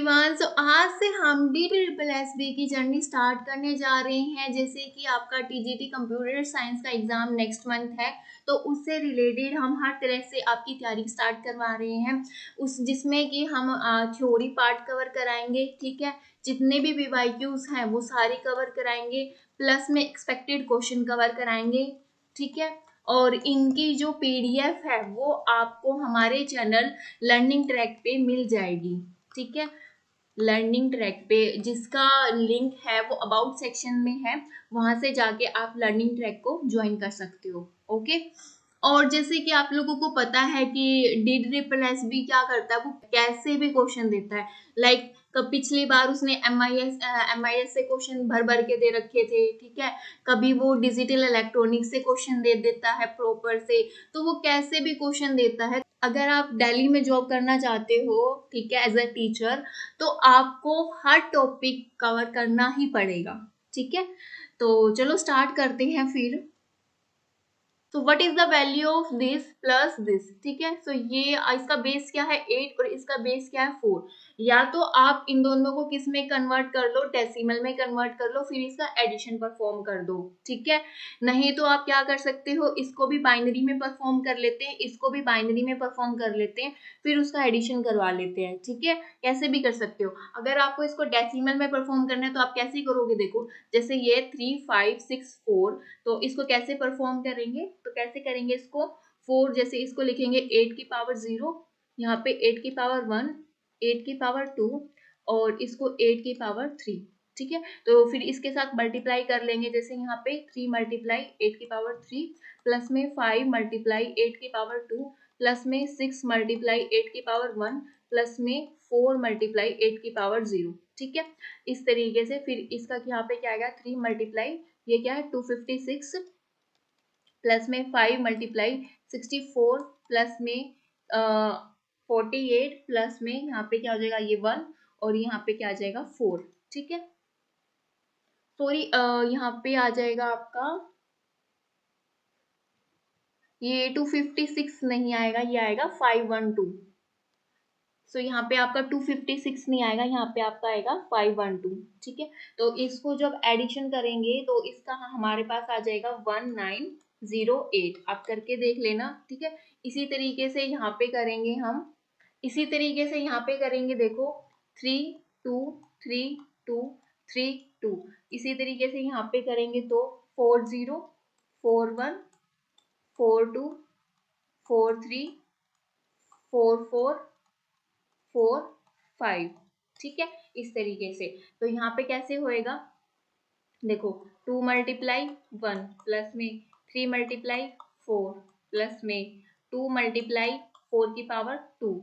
Everyone, सो आज से हम DTSSB की जर्नी स्टार्ट करने जा रहे हैं। जैसे कि आपका TGT कंप्यूटर साइंस का एग्जाम नेक्स्ट मंथ है, तो उससे रिलेटेड हम हर तरह से आपकी तैयारी स्टार्ट करवा रहे हैं। उस जिसमें कि हम थ्योरी पार्ट कवर कराएंगे, ठीक है। जितने भी VYQs हैं वो सारे कवर कराएंगे, प्लस में एक्सपेक्टेड क्वेश्चन कवर कराएंगे, ठीक है। और इनकी जो PDF है वो आपको हमारे चैनल लर्निंग ट्रैक पे मिल जाएगी, ठीक है। लर्निंग ट्रैक पे जिसका लिंक है वो अबाउट सेक्शन में है, वहां से जाके आप लर्निंग ट्रैक को ज्वाइन कर सकते हो, ओके। और जैसे कि आप लोगों को पता है कि DTSSB क्या करता है, वो कैसे भी क्वेश्चन देता है। लाइक पिछली बार उसने MIS से क्वेश्चन भर भर के दे रखे थे, ठीक है। कभी वो डिजिटल इलेक्ट्रॉनिक्स से क्वेश्चन दे देता है प्रॉपर से, तो वो कैसे भी क्वेश्चन देता है। अगर आप दिल्ली में जॉब करना चाहते हो, ठीक है, एज अ टीचर, तो आपको हर टॉपिक कवर करना ही पड़ेगा, ठीक है। तो चलो स्टार्ट करते हैं फिर। तो what is the value of this plus this, ठीक है। सो ये इसका बेस क्या है 8 और इसका बेस क्या है 4। या तो आप इन दोनों को किस में कन्वर्ट कर लो, डेसिमल में कन्वर्ट कर लो, फिर इसका एडिशन परफॉर्म कर दो, ठीक है। नहीं तो आप क्या कर सकते हो, इसको भी बाइनरी में परफॉर्म कर लेते हैं, इसको भी बाइनरी में परफॉर्म कर लेते हैं, फिर उसका एडिशन करवा लेते हैं, ठीक है। कैसे भी कर सकते हो। अगर आपको इसको डेसिमल में परफॉर्म करना है तो आप कैसे करोगे, देखो जैसे ये 3 5 6 4, तो इसको कैसे परफॉर्म करेंगे, तो कैसे करेंगे इसको 4, जैसे इसको लिखेंगे 8 की पावर 0, यहाँ पे 8 की पावर 1, 8 की पावर 2 और इसको 8 की पावर 3, ठीक है। तो फिर इसके साथ मल्टीप्लाई कर लेंगे, जैसे यहाँ पे 3 मल्टीप्लाई 8 की पावर 3 प्लस में 5 मल्टीप्लाई 8 की पावर 2 प्लस में 6 मल्टीप्लाई 8 की पावर 1 प्लस में 4 मल्टीप्लाई 8 की पावर 0, ठीक है। इस तरीके से फिर इसका यहाँ पे क्या आएगा 3 मल्टीप्लाई, ये क्या है 256 प्लस में 5 मल्टीप्लाई 64 प्लस में 48 प्लस में यहाँ पे क्या हो जाएगा ये 1 और यहाँ पे क्या आ जाएगा 4, ठीक है। सॉरी, यहाँ पे आ जाएगा आपका ये 256 नहीं आएगा, ये आएगा 512। सो यहाँ पे आपका 256 नहीं आएगा, यहाँ पे आपका आएगा 512, ठीक है। तो इसको जब एडिशन करेंगे तो इसका हमारे पास आ जाएगा 1908। आप करके देख लेना, ठीक है। इसी तरीके से यहाँ पे करेंगे हम, इसी तरीके से यहाँ पे करेंगे, देखो 3 2 3 2 3 2, इसी तरीके से यहाँ पे करेंगे तो 40 41 42 43 44 4 5, ठीक है। इस तरीके से तो यहाँ पे कैसे होएगा, देखो 2 मल्टीप्लाई 1 प्लस में 3 मल्टीप्लाई 4 प्लस में 2 मल्टीप्लाई 4 की पावर 2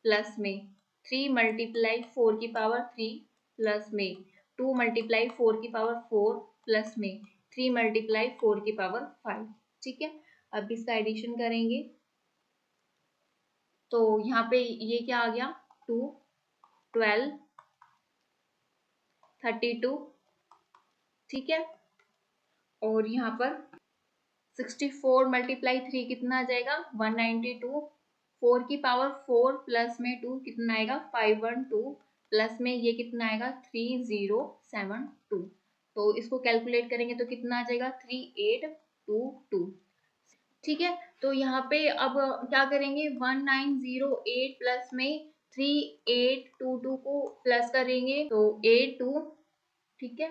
प्लस में 3 मल्टीप्लाई 4 की पावर 3 प्लस में 2 मल्टीप्लाई 4 की पावर 4 प्लस में 3 मल्टीप्लाई 4 की पावर 5, ठीक है। अब इसका एडिशन करेंगे तो यहाँ पे ये क्या आ गया 2 12 32, ठीक है। और यहाँ पर 64 मल्टीप्लाई 3 कितना आ जाएगा 192, 4 की पावर 4 प्लस में 2 कितना आएगा 512 प्लस में ये कितना आएगा 3072। तो इसको कैलकुलेट करेंगे तो कितना आ जाएगा 3822, ठीक है। तो यहाँ पे अब क्या करेंगे 1908 प्लस में 3822 को प्लस करेंगे तो 82, ठीक है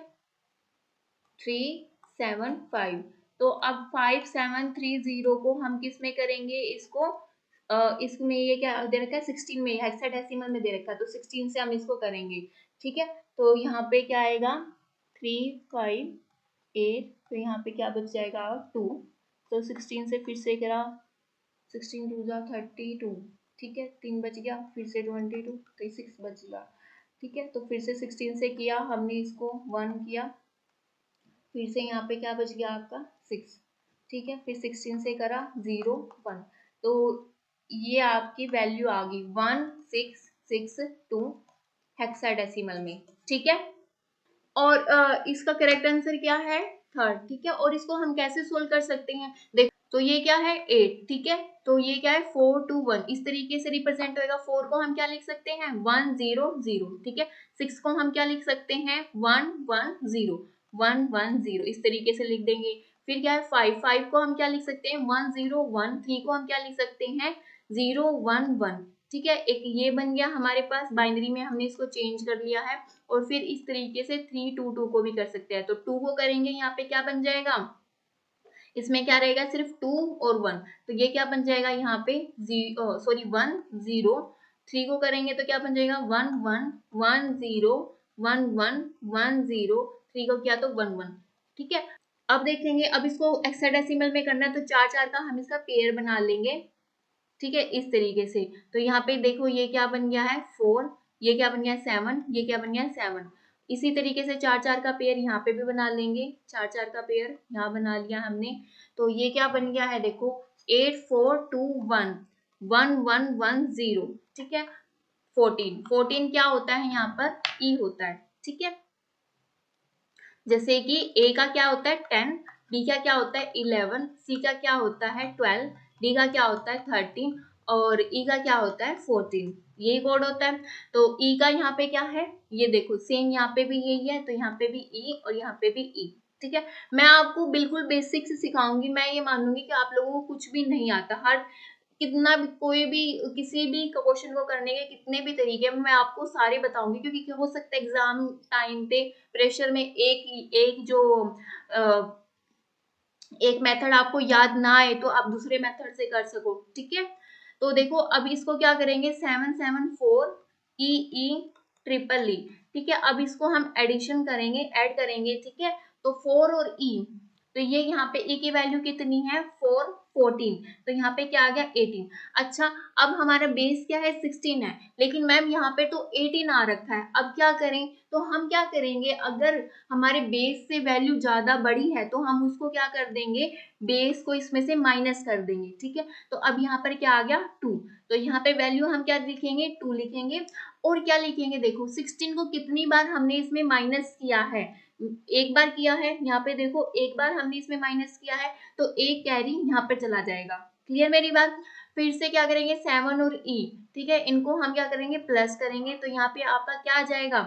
375। तो अब 5730 को हम किस में करेंगे, इसको इसमें ये क्या दे रखा है 16 में, हेक्साडेसिमल में दे रखा है, तो 16 से हम इसको करेंगे, ठीक है। तो यहाँ पे क्या आएगा 358, तो यहाँ पे क्या बच जाएगा 2, तो 16 से फिर से करा 16 2 जा 32, ठीक है 3 बच गया, फिर से 22 तो 6 बच गया, ठीक है। तो फिर से 16 से किया हमने इसको 1 किया, फिर से यहाँ पे क्या बच गया आपका 6, ठीक है। फिर 16 से करा 0 1, तो ये आपकी वैल्यू आ गई 1662 हेक्साडेसिमल में, ठीक है। और इसका करेक्ट आंसर क्या है थर्ड, ठीक है। और इसको हम कैसे सोल्व कर सकते हैं, देखो तो ये क्या है 8, ठीक है। तो ये क्या है 4 2 1 इस तरीके से रिप्रेजेंट होएगा। 4 को हम क्या लिख सकते हैं 1 0 0, ठीक है। 6 को हम क्या लिख सकते हैं 1 1 0 1 1 0 इस तरीके से लिख देंगे। फिर क्या है 5 को हम क्या लिख सकते हैं 1 0 1। 3 को हम क्या लिख सकते हैं 0 1 1, ठीक है। एक ये बन गया हमारे पास, बाइनरी में हमने इसको चेंज कर लिया है। और फिर इस तरीके से 3 2 2 को भी कर सकते हैं। तो 2 को करेंगे यहाँ पे क्या बन जाएगा, इसमें क्या रहेगा सिर्फ 2 और 1, तो ये क्या बन जाएगा यहाँ पे 1 0। 3 को करेंगे तो क्या बन जाएगा 1 1 1 0 1 1 1 0। 3 को किया तो 1 1, ठीक है। अब देखेंगे, अब इसको हेक्साडेसिमल में करना है तो 4 4 का हम इसका पेयर बना लेंगे, ठीक है, इस तरीके से। तो यहाँ पे देखो ये क्या बन गया है 4, ये क्या बन गया 7, ये क्या बन गया 7। इसी तरीके से 4 4 का पेयर यहाँ पे भी बना लेंगे। 4 4 का पेयर यहाँ बना लिया हमने। तो ये क्या बन गया है देखो 8 4 2 1 1 1 1 0, ठीक है। 14 14 क्या होता है यहाँ पर ई होता है, ठीक है। जैसे कि ए का क्या होता है 10, बी का क्या होता है 11, सी का क्या होता है 12, डी का क्या होता है 13 और ई का क्या होता है 14। यही कोड होता है। तो ई का यहाँ पे क्या है, ये देखो सेम यहाँ पे भी यही है, तो यहाँ पे भी ई और यहाँ पे भी ई, ठीक है। मैं आपको बिल्कुल बेसिक से सिखाऊंगी। मैं ये मानूंगी कि आप लोगों को कुछ भी नहीं आता। हर कितना भी कोई भी किसी भी क्वेश्चन को करने के कितने भी तरीके मैं आपको सारे बताऊंगी, क्योंकि हो सकता है एग्जाम टाइम पे प्रेशर में एक एक जो एक मेथड आपको याद ना आए तो आप दूसरे मेथड से कर सको, ठीक है। तो देखो अब इसको क्या करेंगे 7 7 4 ई ई ट्रिपल ई, ठीक है। अब इसको हम एडिशन करेंगे, ऐड करेंगे, ठीक है। तो 4 और ई, तो ये यहाँ पे ई की वैल्यू कितनी है 4 14, तो यहाँ पे क्या आ गया 18। अच्छा, अब हमारा बेस क्या है 16 है, लेकिन मैम यहाँ पे तो 18 आ रखा है। अब क्या करें, तो हम क्या करेंगे, अगर हमारे बेस से वैल्यू ज्यादा बड़ी है तो हम उसको क्या कर देंगे, बेस को इसमें से माइनस कर देंगे, ठीक है। तो अब यहाँ पर क्या आ गया 2, तो यहाँ पे वैल्यू हम क्या लिखेंगे 2 लिखेंगे। और क्या लिखेंगे देखो 16 को कितनी बार हमने इसमें माइनस किया है, एक बार किया है। यहाँ पे देखो एक बार हमने इसमें माइनस किया है, तो एक कैरी यहाँ पे चला जाएगा। क्लियर मेरी बात। फिर से क्या करेंगे 7 और ई, ठीक है, इनको हम क्या करेंगे प्लस करेंगे। तो यहाँ पे आपका क्या आ जाएगा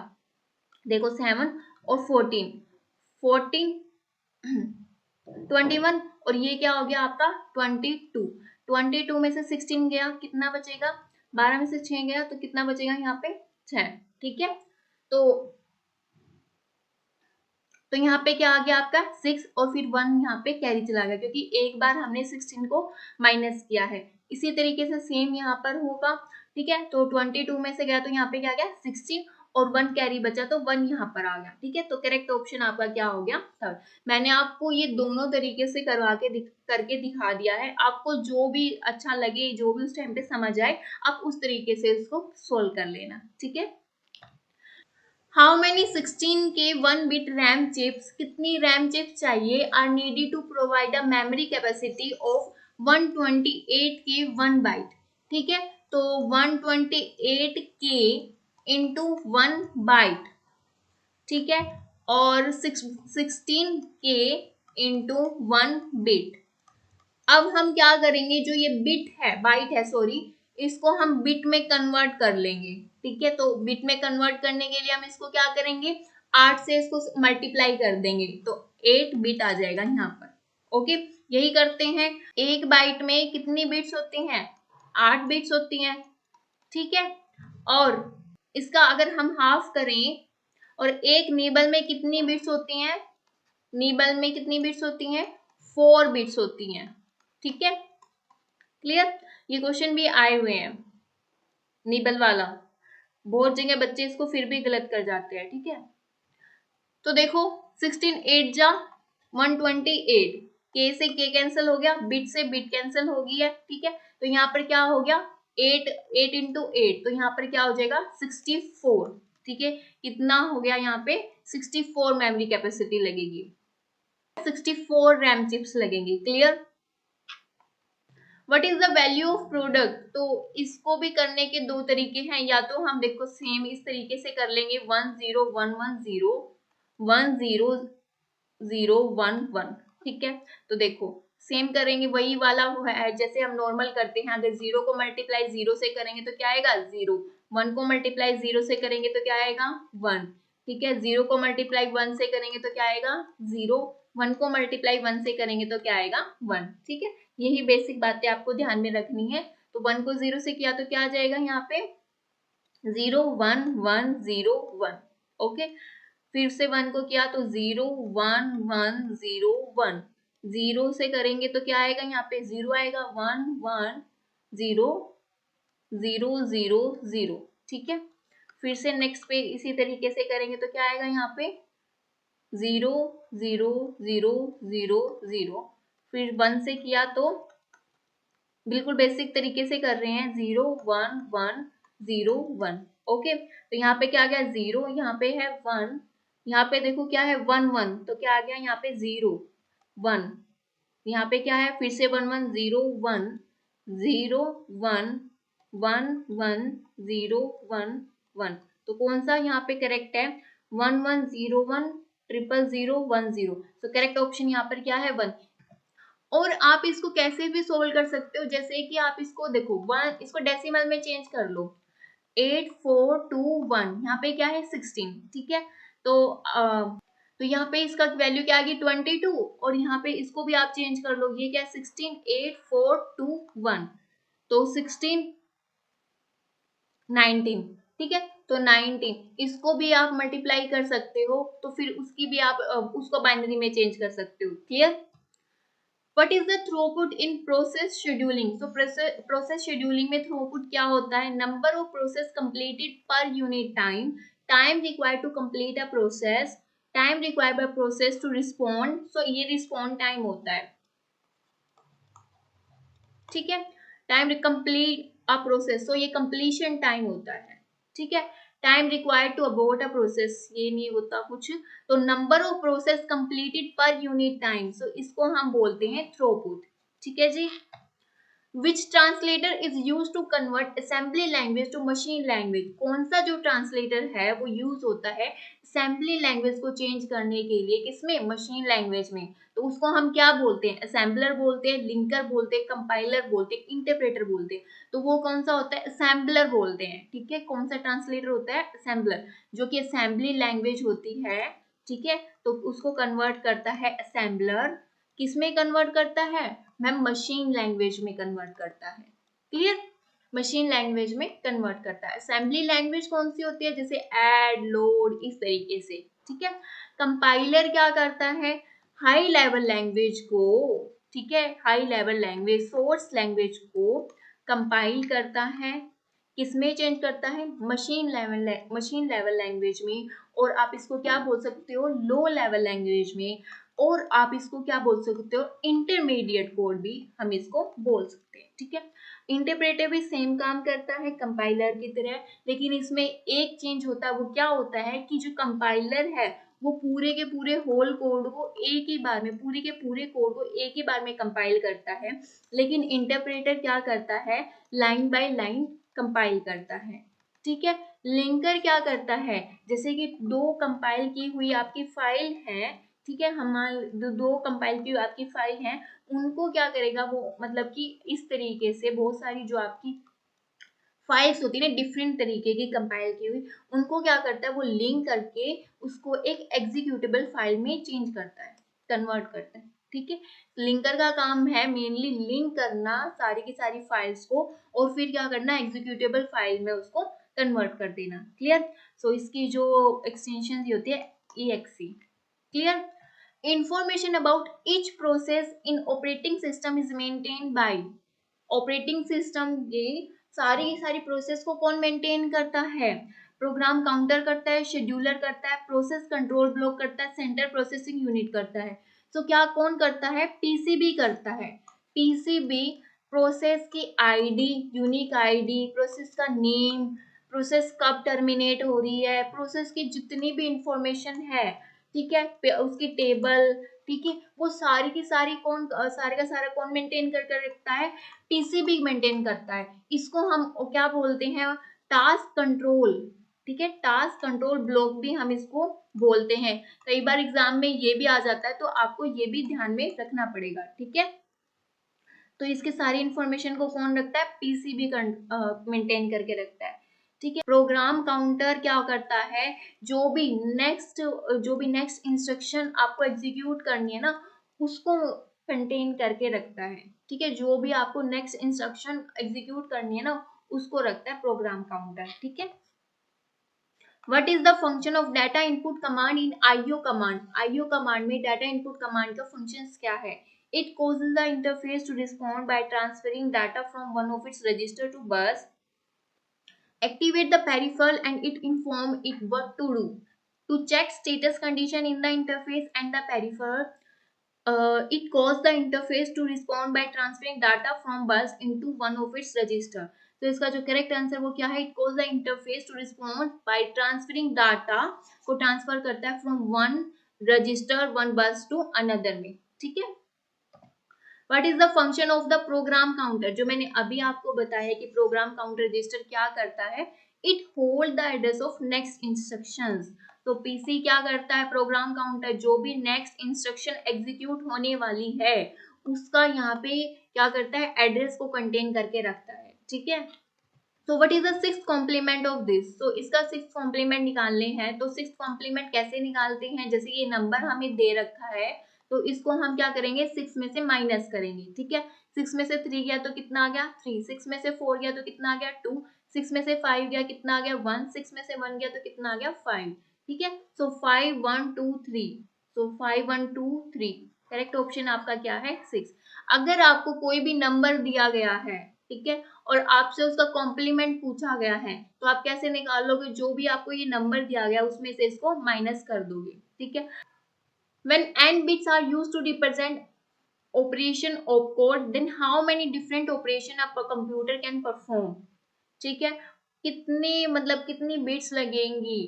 देखो 7 और 14 14 21 और ये क्या हो गया आपका 22। 22 में से 16 गया, कितना बचेगा 12 में से 6 गया, तो कितना बचेगा यहाँ पे 6, ठीक है। तो यहाँ पे क्या आ गया आपका 6 और फिर 1 यहाँ पे कैरी चला गया, क्योंकि एक बार हमने 16 को माइनस किया है। इसी तरीके से सेम यहाँ पर होगा, ठीक है। तो 22 में से गया तो यहाँ पे क्या गया 16 और 1 कैरी बचा, तो 1 यहाँ पर आ गया, ठीक है। तो करेक्ट ऑप्शन आपका क्या हो गया थर्ड। मैंने आपको ये दोनों तरीके से करवा के करके दिखा दिया है। आपको जो भी अच्छा लगे, जो भी उस टाइम पे समझ आए, आप उस तरीके से इसको सोल्व कर लेना, ठीक है। How many 16K 1 bit RAM chips, कितनी रैम चिप्स चाहिए are needed to provide a memory capacity of 128K 1 byte, ठीक है। तो 128K इंटू 1 बाइट, ठीक है, और 16K इंटू 1 बिट। अब हम क्या करेंगे, जो ये बिट है बाइट है सॉरी, इसको हम बिट में कन्वर्ट कर लेंगे, ठीक है। तो बिट में कन्वर्ट करने के लिए हम इसको क्या करेंगे 8 से इसको मल्टीप्लाई कर देंगे, तो 8 बिट आ जाएगा यहाँ पर। ओके, यही करते हैं। एक बाइट में कितनी बिट्स होती हैं 8 बिट्स होती हैं, ठीक है। और इसका अगर हम हाफ करें, और एक निबल में कितनी बिट्स होती हैं, निबल में कितनी बिट्स होती हैं 4 बिट्स होती हैं, ठीक है। क्लियर। ये क्वेश्चन भी आए हुए हैं निबल वाला, बहुत जगह बच्चे इसको फिर भी गलत कर जाते हैं, ठीक है। तो देखो 16 8 जा 128, के से के कैंसिल हो गया, बिट से बिट कैंसिल हो गई है, ठीक है। तो यहाँ पर क्या हो गया 8 इंटू 8, तो यहाँ पर क्या हो जाएगा 64, ठीक है। कितना हो गया यहाँ पे 64 मेमोरी कैपेसिटी लगेगी, 64 रैम चिप्स लगेंगी। Clear. What is the value of product, तो इसको भी करने के दो तरीके हैं। या तो हम देखो सेम इस तरीके से कर लेंगे 1 0 1 1 0 1 0 0 1 1, ठीक है। तो देखो सेम करेंगे, वही वाला है जैसे हम नॉर्मल करते हैं। अगर 0 को मल्टीप्लाई 0 से करेंगे तो क्या आएगा 0, 1 को मल्टीप्लाई 0 से करेंगे तो क्या आएगा 1, ठीक है। 0 को मल्टीप्लाई 1 से करेंगे तो क्या आएगा 0, 1 को मल्टीप्लाई 1 से करेंगे तो क्या आएगा 1, ठीक है। यही बेसिक बातें आपको ध्यान में रखनी है। तो 1 को 0 से किया तो क्या आ जाएगा यहाँ पे 0 1 1 0 1, ओके। फिर से 1 को किया तो 0 1 1 0 1, 0 से करेंगे तो क्या आएगा यहाँ पे 0 आएगा, 1 1 0 0 0 0, ठीक है। फिर से नेक्स्ट पे इसी तरीके से करेंगे तो क्या आएगा यहाँ पे 0 0 0 0 0। फिर 1 से किया तो बिल्कुल बेसिक तरीके से कर रहे हैं 0 1 1 0 1, ओके। तो यहाँ पे क्या आ गया 0, यहाँ पे है 1, यहाँ पे देखो क्या है 1 1, तो क्या आ गया यहाँ पे 0 1, यहाँ पे क्या है फिर से 1 1 0 1 0 1 1 1 0 1 1। तो कौन सा यहाँ पे करेक्ट है 1 1 0 1 0 0 1 0। तो करेक्ट ऑप्शन यहाँ पर क्या है 1। और आप इसको कैसे भी सोल्व कर सकते हो, जैसे कि आप इसको देखो 1, इसको डेसिमल में चेंज कर लो 8 4 2 1, यहाँ पे क्या है 16, ठीक है। तो यहाँ पे इसका वैल्यू क्या आ गई 22, और यहाँ पे इसको भी आप चेंज कर लो, ये क्या है 16 8 4 2 1, तो 16 19, ठीक है। तो 19 इसको भी आप मल्टीप्लाई कर सकते हो, तो फिर उसकी भी आप उसको बाइनरी में चेंज कर सकते हो, clear. What is the throughput in process scheduling? So process scheduling में throughput क्या होता है, number of process completed per unit time, time required to complete a process, time required by process to respond, so ये respond time होता है, ठीक है। Time complete a process, so ये completion time होता है, ठीक है। Time required to abort a process, ये नहीं होता कुछ। तो नंबर ऑफ प्रोसेस कंप्लीटेड पर यूनिट टाइम, सो इसको हम बोलते हैं थ्रूपुट, ठीक है जी। Which translator is used to convert assembly language to machine language? कौन सा जो ट्रांसलेटर है वो यूज होता है assembly language को चेंज करने के लिए, किसमें मशीन लैंग्वेज में। तो उसको हम क्या बोलते हैं, assembler बोलते हैं, लिंकर बोलते हैं, कंपाइलर बोलते हैं, इंटरप्रेटर बोलते हैं। तो वो कौन सा होता है assembler बोलते हैं, ठीक है। कौन सा ट्रांसलेटर होता है assembler, जो कि assembly लैंग्वेज होती है, ठीक है। तो उसको कन्वर्ट करता है assembler, किसमें कन्वर्ट करता है मैम मशीन लैंग्वेज में कन्वर्ट करता है, क्लियर। मशीन लैंग्वेज में कन्वर्ट करता है। असेंबली लैंग्वेज कौन सी होती है, जैसे ऐड लोड इस तरीके से, ठीक है। कंपाइलर क्या करता है हाई लेवल लैंग्वेज को, ठीक है, high level language source language को कंपाइल करता है, किसमें चेंज करता है मशीन लेवल लैंग्वेज में। और आप इसको क्या बोल सकते हो लो लेवल लैंग्वेज में, और आप इसको क्या बोल सकते हो इंटरमीडिएट कोड भी हम इसको बोल सकते हैं, ठीक है। इंटरप्रेटर भी सेम काम करता है कंपाइलर की तरह, लेकिन इसमें एक चेंज होता है, वो क्या होता है कि जो कंपाइलर है वो पूरे के पूरे होल कोड को एक ही बार में, पूरे के पूरे कोड को एक ही बार में कंपाइल करता है, लेकिन इंटरप्रेटर क्या करता है लाइन बाय लाइन कंपाइल करता है, ठीक है। लिंकर क्या करता है, जैसे कि दो कंपाइल की हुई आपकी फाइल है, ठीक है, हमारे दो कंपाइल की आपकी फाइल है, उनको क्या करेगा वो, मतलब कि इस तरीके से बहुत सारी जो आपकी फाइल्स होती है ना डिफरेंट तरीके की कंपाइल की हुई, उनको क्या करता है वो लिंक करके उसको एक एग्जीक्यूटेबल फाइल में चेंज करता है, कन्वर्ट करता है, ठीक है। लिंकर का काम है मेनली लिंक करना सारी की सारी फाइल्स को, और फिर क्या करना एग्जीक्यूटेबल फाइल में उसको कन्वर्ट कर देना, क्लियर। सो इसकी जो एक्सटेंशन होती है EXE, clear. Information about each process in operating system is maintained by operating system. ये सारी की सारी प्रोसेस को कौन मेंटेन करता है, प्रोग्राम काउंटर करता है, शेड्यूलर करता है, प्रोसेस कंट्रोल ब्लॉक करता है, सेंटर प्रोसेसिंग यूनिट करता है। तो क्या कौन करता है पीसीबी करता है। पीसीबी प्रोसेस की आईडी, यूनिक आईडी, प्रोसेस का नेम, प्रोसेस कब टर्मिनेट हो रही है, प्रोसेस की जितनी भी इंफॉर्मेशन है, ठीक है, उसकी टेबल, ठीक है, वो सारी की सारी कौन, सारे का सारा कौन मेंटेन कर रखता है पीसीबी मेंटेन करता है। इसको हम क्या बोलते हैं टास्क कंट्रोल, ठीक है, टास्क कंट्रोल ब्लॉक भी हम इसको बोलते हैं। कई बार एग्जाम में ये भी आ जाता है, तो आपको ये भी ध्यान में रखना पड़ेगा, ठीक है। तो इसके सारी इंफॉर्मेशन को कौन रखता है, पीसीबी मेंटेन करके रखता है। ठीक है, प्रोग्राम काउंटर क्या करता है, जो भी नेक्स्ट इंस्ट्रक्शन आपको एग्जीक्यूट करनी है ना, उसको कंटेन करके रखता है। ठीक है, जो भी आपको नेक्स्ट इंस्ट्रक्शन एग्जीक्यूट करनी है ना, उसको रखता है प्रोग्राम काउंटर। ठीक है, What is the function of data input command in IO command? IO command में data input command का functions क्या है? It causes the interface to respond by transferring data from one of its register to bus, activate the peripheral, and it inform it what to do. To check status condition in the interface and the peripheral, it caused the interface to respond by transferring data from bus into one of its register. तो इसका जो correct answer वो क्या है, it cause the interface to respond by transferring data, को transfer करता है from one register one bus to another में। ठीक है, what is the function of the program counter, जो मैंने अभी आपको बताया कि प्रोग्राम काउंटर रजिस्टर क्या करता है, it hold the address of next instructions. तो पीसी क्या करता है, प्रोग्राम काउंटर जो भी नेक्स्ट इंस्ट्रक्शन एग्जीक्यूट होने वाली है उसका यहाँ पे क्या करता है, एड्रेस को कंटेन करके रखता है। ठीक है, तो what is the sixth complement of this, तो इसका सिक्स्थ कॉम्प्लीमेंट निकालने हैं। तो सिक्स्थ कॉम्प्लीमेंट कैसे निकालते हैं, जैसे ये नंबर हमें दे रखा है तो इसको हम क्या करेंगे, 6 में से माइनस करेंगे। ठीक है, 6 में से 3 गया तो कितना आ गया 3, 6 में से 4 गया तो कितना आ गया 2, 6 में से 5 गया कितना आ गया 1, 6 में से 1 गया तो कितना आ गया 5। ठीक है, सो 5 1 2 3, सो 5 1 2 3, करेक्ट ऑप्शन आपका क्या है 6। अगर आपको कोई भी नंबर दिया गया है, ठीक है, और आपसे उसका कॉम्प्लीमेंट पूछा गया है, तो आप कैसे निकालोगे, जो भी आपको ये नंबर दिया गया उसमें से इसको माइनस कर दोगे। ठीक है, when n bits are used to represent operation opcode, then how many different operation a computer can perform? ठीक है, कितनी मतलब कितनी बिट्स लगेंगी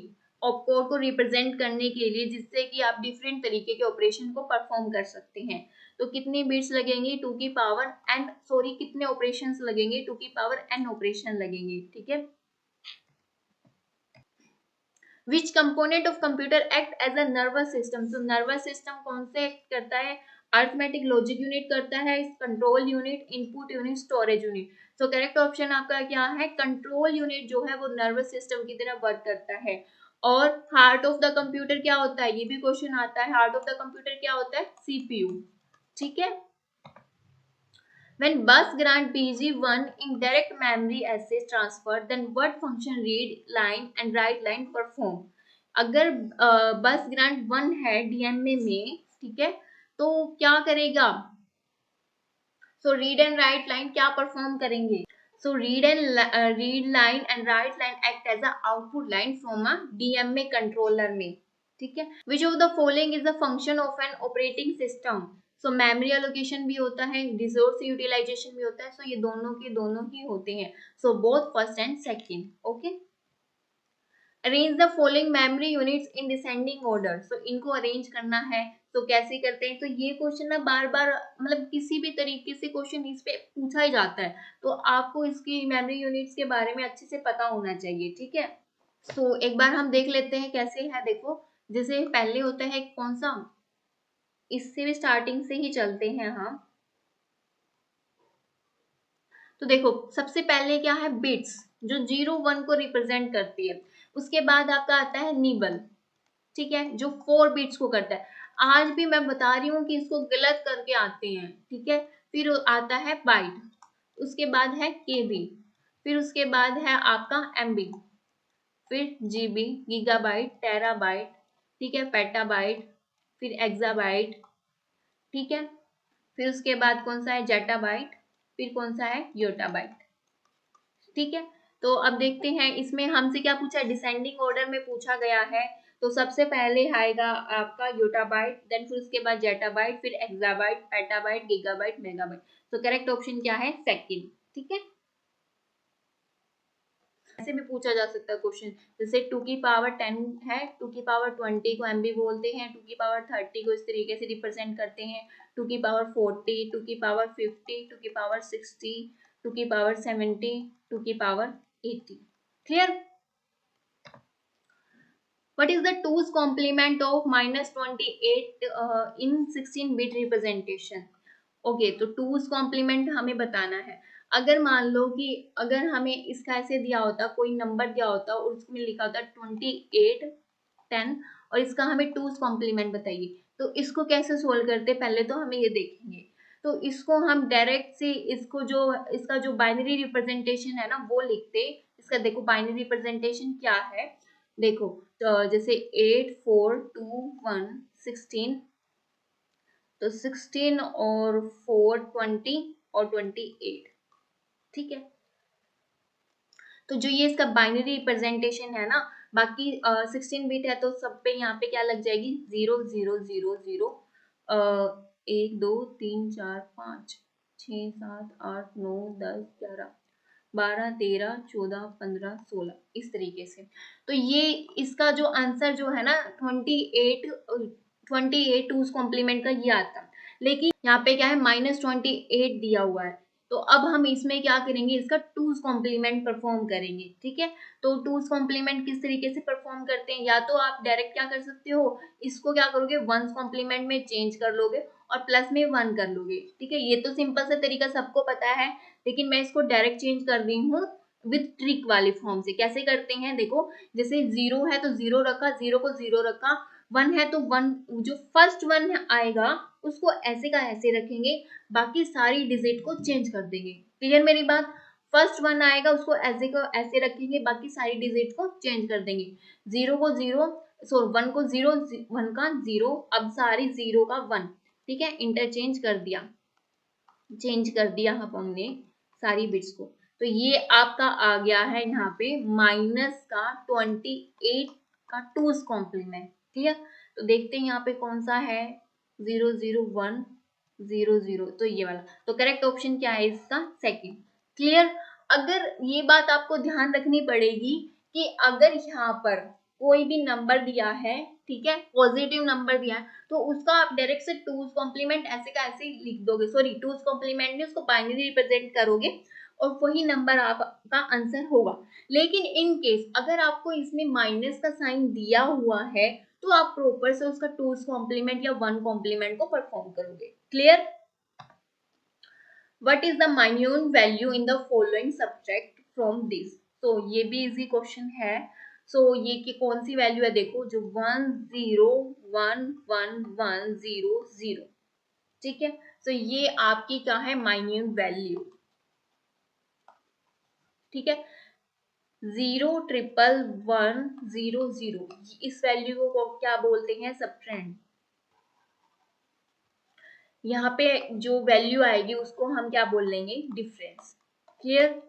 ऑपकोड को रिप्रेजेंट करने के लिए, जिससे कि आप डिफरेंट तरीके के ऑपरेशन को परफॉर्म कर सकते हैं। तो कितनी बिट्स लगेंगी, 2 की पावर n, सॉरी कितने ऑपरेशंस लगेंगे, 2 की पावर n ऑपरेशन लगेंगे। ठीक है, which component of computer act as a nervous system, तो नर्वस सिस्टम कौन से एक्ट करता है, अर्थमेटिक लॉजिक यूनिट करता है, control unit, input unit, storage unit. तो करेक्ट ऑप्शन आपका क्या है, कंट्रोल यूनिट जो है वो नर्वस सिस्टम की तरह वर्क करता है। और हार्ट ऑफ द कंप्यूटर क्या होता है, ये भी क्वेश्चन आता है, हार्ट ऑफ द कंप्यूटर क्या होता है, सीपीयू। ठीक है, when bus grant BG1 in direct memory access transfer, then what function read line and write line perform? अगर बस ग्रांट 1 है डीएमए में, ठीक है, तो क्या करेगा, so read and write line क्या परफॉर्म करेंगे, so read line and write line act as a output line from a DMA controller में। ठीक है, which of the following is the function of an operating system, so memory allocation भी होता है, resource utilisation भी होता है, सो ये दोनों के दोनों ही होते हैं, so both first and second. Okay, arrange the following memory units in descending order, so इनको अरेंज करना है, तो कैसे करते हैं, तो ये क्वेश्चन ना बार बार मतलब किसी भी तरीके से क्वेश्चन इस पे पूछा ही जाता है, तो आपको इसकी मेमोरी यूनिट्स के बारे में अच्छे से पता होना चाहिए। ठीक है, तो एक बार हम देख लेते हैं कैसे है। देखो, जैसे पहले होता है कौन सा, इससे भी स्टार्टिंग से ही चलते हैं हम। तो देखो सबसे पहले क्या है, बिट्स जो 0 1 को रिप्रेजेंट करती है, उसके बाद आपका आता है निबल, ठीक है, जो 4 बिट्स को करता है। आज भी मैं बता रही हूँ कि इसको गलत करके आते हैं। ठीक है, फिर आता है बाइट, उसके बाद है केबी, फिर उसके बाद है आपका एमबी, फिर जीबी, गीगाबाइट, टेराबाइट, ठीक है, पेटाबाइट, फिर एक्साबाइट। ठीक है, फिर उसके बाद कौन सा है, जेटाबाइट, फिर कौन सा है, योटाबाइट। ठीक है, तो अब देखते हैं इसमें हमसे क्या पूछा है, डिसेंडिंग ऑर्डर में पूछा गया है। तो सबसे पहले आएगा आपका योटाबाइट, देन फिर उसके बाद जेटाबाइट, फिर एक्साबाइट, पेटाबाइट, गीगाबाइट, मेगाबाइट। तो करेक्ट ऑप्शन क्या है, सेकंड। ठीक है, ऐसे भी पूछा जा सकता है क्वेश्चन, जैसे 2 की पावर 10 है, 2 की पावर 20 को एमबी बोलते हैं, 2 की पावर 30 को इस तरीके से रिप्रेजेंट करते हैं, 2 की पावर 40, 2 की पावर 50, 2 की पावर 60, 2 की पावर 70, 2 की power 80। Clear? What is the 2's complement of -28 in 16-bit representation? Okay, तो टूज कॉम्प्लीमेंट हमें बताना है। अगर मान लो कि अगर हमें इसका ऐसे दिया होता, कोई नंबर दिया होता और उसमें लिखा होता 28 10 और इसका हमें टूज कॉम्प्लीमेंट बताइए, तो इसको कैसे सोल्व करते, पहले तो हमें ये देखेंगे। तो इसको हम डायरेक्ट से इसको जो इसका जो बाइनरी रिप्रेजेंटेशन है ना वो लिखते। इसका देखो बाइनरी रिप्रेजेंटेशन क्या है, देखो तो जैसे 8 4 2 1 16, तो 16 और 4 20 और 28, ठीक है। तो जो ये इसका बाइनरी रिप्रेजेंटेशन है ना, बाकी 16 बिट है तो सब पे यहाँ पे क्या लग जाएगी 0 0 0 0, 1 2 3 4 5 6 7 8 9 10 11 12 13 14 15 16, इस तरीके से। तो ये इसका जो आंसर जो है ना 28 टूज कॉम्प्लीमेंट का ये आता, लेकिन यहाँ पे क्या है -28 दिया हुआ है। तो अब हम इसमें क्या करेंगे, इसका टूज कॉम्प्लीमेंट परफॉर्म करेंगे, ठीक है। तो टूज कॉम्प्लीमेंट किस तरीके से परफॉर्म करते हैं, या तो आप डायरेक्ट क्या कर सकते हो, इसको क्या करोगे वंस कॉम्प्लीमेंट में चेंज कर लोगे और प्लस में 1 कर लोगे, ठीक है। ये तो सिंपल सा तरीका सबको पता है, लेकिन मैं इसको डायरेक्ट चेंज कर रही हूँ विथ ट्रिक वाली फॉर्म से। कैसे करते हैं, देखो जैसे 0 है तो 0 रखा, 0 को 0 रखा, 1 है तो 1, जो फर्स्ट 1 आएगा उसको ऐसे का ऐसे रखेंगे, बाकी सारी डिजिट को चेंज कर देंगे। क्लियर मेरी बात, फर्स्ट 1 आएगा उसको ऐसे को ऐसे रखेंगे, बाकी सारी डिजिट को चेंज कर देंगे। 0 को 0, सॉरी 1 को 0, 1 का 0, अब सारी 0 का 1, ठीक है, इंटरचेंज कर दिया, चेंज कर दिया हमने सारी बिट्स को। तो ये आपका आ गया है यहाँ पे माइनस का 28 का टूज कॉम्प्लीमेंट, ठीक है। तो देखते हैं यहाँ पे कौन सा है, 0 0 1 0 0, तो ये वाला। तो करेक्ट ऑप्शन क्या है इसका, सेकंड। क्लियर। अगर ये बात आपको ध्यान रखनी पड़ेगी कि अगर यहाँ पर कोई भी नंबर दिया है, ठीक है, पॉजिटिव नंबर दिया है, तो उसका आप डायरेक्ट से टूज कॉम्प्लीमेंट ऐसे का ऐसे लिख दोगे, सॉरी टूज कॉम्प्लीमेंट में उसको बाइनरी रिप्रेजेंट करोगे और वही नंबर आपका आंसर होगा। लेकिन इन केस अगर आपको इसमें माइनस का साइन दिया हुआ है, तो आप प्रॉपर से उसका टूज कॉम्प्लीमेंट या 1 कॉम्प्लीमेंट को परफॉर्म करोगे। Clear. What is the minute value in the following subtract from this. तो ये भी इजी क्वेश्चन है। सो ये की कौन सी वैल्यू है, देखो जो 1 0 1 1 1 0 0, ठीक है। तो ये आपकी क्या है माइन्यूट वैल्यू, ठीक है। 0 ट्रिपल 1 0 0, इस वैल्यू को क्या बोलते हैं, सबट्रेंड। यहाँ पे जो वैल्यू आएगी उसको हम क्या बोल लेंगे, difference. Clear.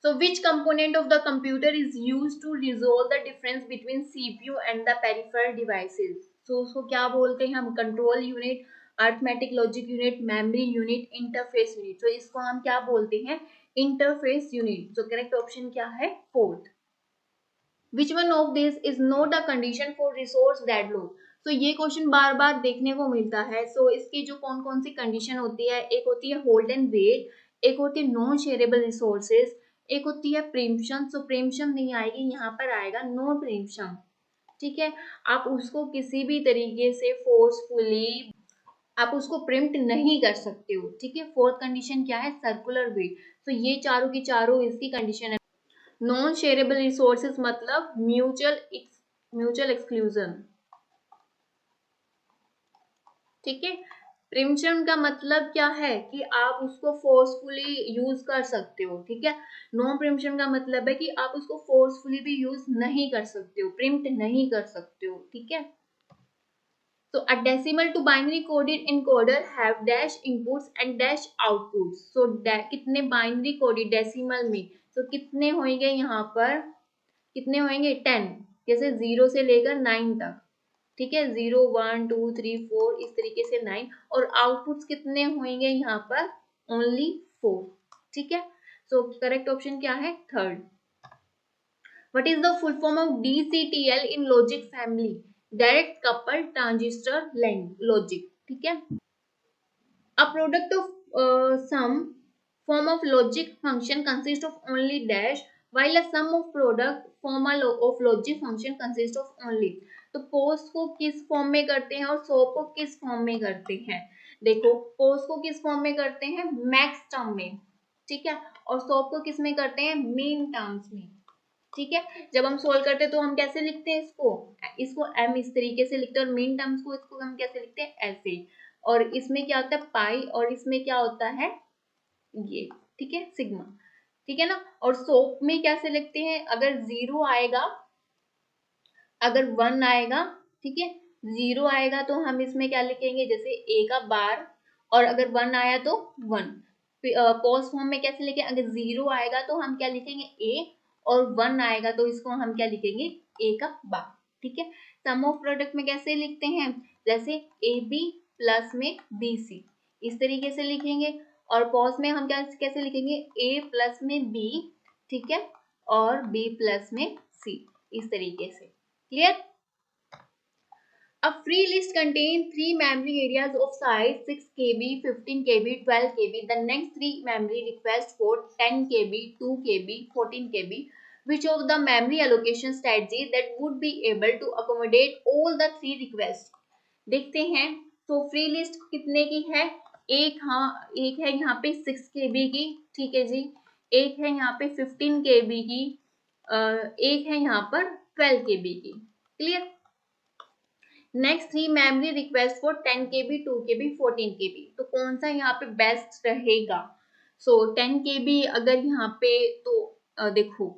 So which component of the computer is used to resolve the difference between CPU and the peripheral devices? So उसको क्या बोलते हैं हम, control unit, arithmetic logic unit, memory unit, interface unit. तो इसको हम क्या बोलते हैं, इंटरफेस यूनिट। तो करेक्ट ऑप्शन क्या है, fourth. Which one of these is not a condition for resource deadlock? तो ये क्वेश्चन बार बार देखने को मिलता है। सो इसकी जो कौन कौन सी कंडीशन होती है, एक होती है होल्ड एंड वेट, एक होती है नॉन शेयरेबल रिसोर्सेज, एक होती है प्रीम्पशन। सो प्रीम्पशन नहीं आएगी, यहाँ पर आएगा नो प्रीम्पशन, ठीक है। आप उसको किसी भी तरीके से फोर्सफुली आप उसको प्रिम्प्ट नहीं कर सकते हो, ठीक है। फोर्थ कंडीशन क्या है, सर्कुलर वेट। तो ये चारों की चारों इसकी कंडीशन है। नॉन शेयरेबल रिसोर्सेज मतलब म्यूचुअल एक्सक्लूजन, ठीक है। प्रिम्पशन का मतलब क्या है कि आप उसको फोर्सफुली यूज कर सकते हो, ठीक है। नॉन प्रिम्पशन का मतलब है कि आप उसको फोर्सफुली भी यूज नहीं कर सकते हो, प्रिम्प्ट नहीं कर सकते हो, ठीक है। So a decimal to binary coded encoder have dash inputs and dash outputs. So कितने binary coded decimal में, so कितने होंगे यहाँ पर, कितने होंगे 10, जैसे 0 से लेकर 9 तक, ठीक है। 0 1 2 3 4 इस तरीके से 9, और आउटपुट्स कितने होंगे यहाँ पर, ओनली 4, ठीक है। सो करेक्ट ऑप्शन क्या है, third. What is the full form of DCTL in logic family? Direct coupled transistor logic, ठीक है। A product of some form of logic function consists of only dash, while a sum of product form of logic function consists of only। तो post को किस form में करते हैं और सो को किस फॉर्म में करते हैं, देखो कोस को किस फॉर्म में करते हैं, मैक्स टर्म में, ठीक है, और सोप को किस में करते हैं, मीन टर्म्स में, ठीक है। जब हम सोल्व करते हैं तो हम कैसे लिखते हैं इसको m इस तरीके से लिखते हैं, और मीन टर्म्स को इसको हम कैसे लिखते हैं, ऐसे। और इसमें क्या होता है पाई, और इसमें क्या होता है ये, ठीक है, सिग्मा, ठीक है ना। और सोप में कैसे लिखते हैं, अगर 0 आएगा, अगर 1 आएगा, ठीक है, 0 आएगा तो हम इसमें क्या लिखेंगे, जैसे a का बार, और अगर 1 आया तो 1। कॉस फॉर्म में कैसे लिखें, अगर 0 आएगा तो हम क्या लिखेंगे a, और 1 आएगा तो इसको हम क्या लिखेंगे, a का बार, ठीक है। सम ऑफ प्रोडक्ट में कैसे लिखते हैं, जैसे ab प्लस में bc, इस तरीके से लिखेंगे। और कॉस में हम क्या कैसे लिखेंगे, a प्लस में b, ठीक है, और b प्लस में c, इस तरीके से, clear. A free list contains 3 memory areas of size 6 KB, 15 KB, 12 KB. The next 3 memory requests for 10 KB, 2 KB, 14 KB. Which of the memory allocation strategy that would be able to accommodate all the 3 requests? देखते हैं, तो free list कितने की है, एक है यहाँ पे 6 KB की, ठीक है जी, एक है यहाँ पे 15 KB की, एक है यहाँ पर 12 KB की, clear. Next 3 memory request for 10 KB, 2 KB, 14 KB, तो कौन सा यहाँ पे बेस्ट रहेगा। सो 10 KB अगर यहाँ पे तो देखो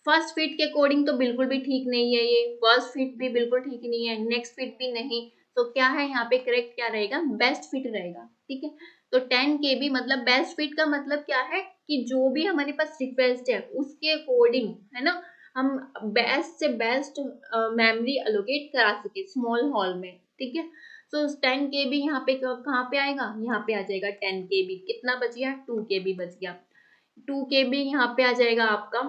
फर्स्ट फिट के अकॉर्डिंग तो बिल्कुल भी ठीक नहीं है, ये फर्स्ट फिट भी बिल्कुल ठीक नहीं है, नेक्स्ट फिट भी नहीं, तो क्या है यहाँ पे करेक्ट क्या रहेगा, बेस्ट फिट रहेगा, ठीक है। तो 10 KB मतलब बेस्ट फिट का मतलब क्या है कि जो भी हमारे पास रिक्वेस्ट है उसके अकॉर्डिंग, है ना, हम बेस्ट से बेस्ट मेमोरी अलोकेट करा सके स्मॉल हॉल में, ठीक है। सो 10 KB यहाँ पे कहाँ पे आएगा, यहाँ पे आ जाएगा 10 KB, कितना बच गया, 2 KB बच गया, 2 KB यहाँ पे आ जाएगा आपका,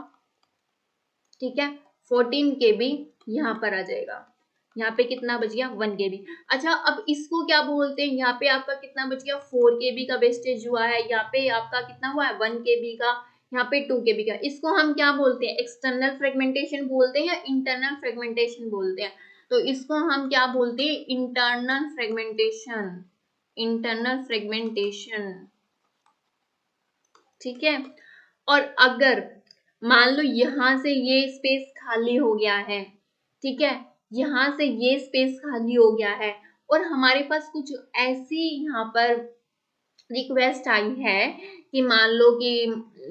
ठीक है, 14 KB यहाँ पर आ जाएगा, यहाँ पे कितना बच गया, 1 KB। अच्छा अब इसको क्या बोलते हैं, यहाँ पे आपका कितना बच गया, 4 KB का वेस्टेज हुआ है, यहाँ पे आपका कितना हुआ है, 1 KB का, यहाँ पे 2 KB का, इसको हम क्या बोलते हैं, एक्सटर्नल फ्रेगमेंटेशन बोलते हैं या इंटरनल फ्रेगमेंटेशन बोलते हैं, तो इसको हम क्या बोलते हैं, इंटरनल फ्रेगमेंटेशन, इंटरनल फ्रेगमेंटेशन, ठीक है। और अगर मान लो यहां से ये स्पेस खाली हो गया है, ठीक है, यहां से ये स्पेस खाली हो गया है, और हमारे पास कुछ ऐसी यहाँ पर रिक्वेस्ट आई है कि मान लो कि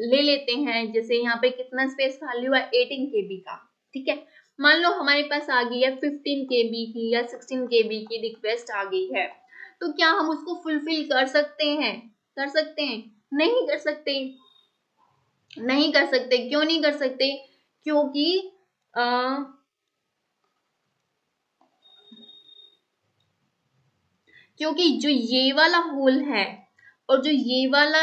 ले लेते हैं, जैसे यहाँ पे कितना स्पेस खाली हुआ है, 18 KB का, ठीक है, मान लो हमारे पास आ गई है 15 KB की या 16 KB की रिक्वेस्ट आ गई है, तो क्या हम उसको फुलफिल कर सकते हैं, कर सकते हैं, नहीं कर सकते, नहीं कर सकते, क्यों नहीं कर सकते, क्योंकि क्योंकि जो ये वाला होल है और जो ये वाला